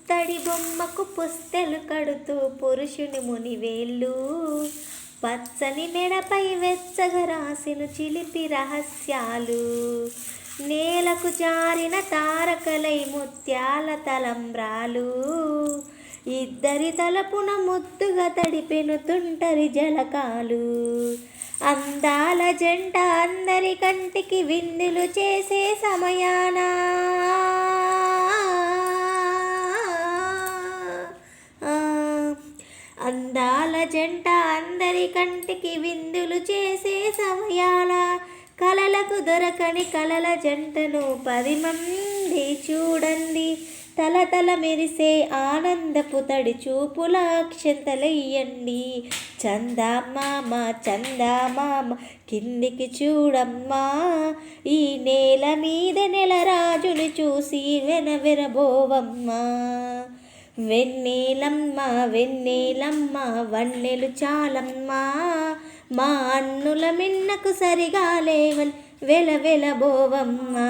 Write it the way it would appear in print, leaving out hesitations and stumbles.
పుత్తడి బొమ్మకు పుస్తెలు కడుతూ పురుషుని మునివేళ్ళు పచ్చని మెడపై వెచ్చగా రాసిను చిలిపి రహస్యాలు నేలకు జారిన తారకలై ముత్యాల తలంబ్రాలు ఇద్దరి తలపున ముద్దుగా తడిపెను తుంటరి జలకాలు అందాల జంట అందరి కంటికి విందులు చేసే సమయాన అందాల జంట అందరి కంటికి విందులు చేసే సమయాల కలలకు దొరకని కలల జంటను 10 మంది చూడండి తలతల మెరిసే ఆనందపు తడి చూపుల అక్షంతలెయ్యండి చందమామ చందమామ కిందికి చూడమ్మా ఈ నేల మీద నెలరాజుని చూసి వెనవెరబోవమ్మా వెన్నెలమ్మ వెన్నెలమ్మ వన్నెలు చాలమ్మా మా అన్నుల మిన్నకు సరిగా లేవల్ వెలవెలబోవమ్మా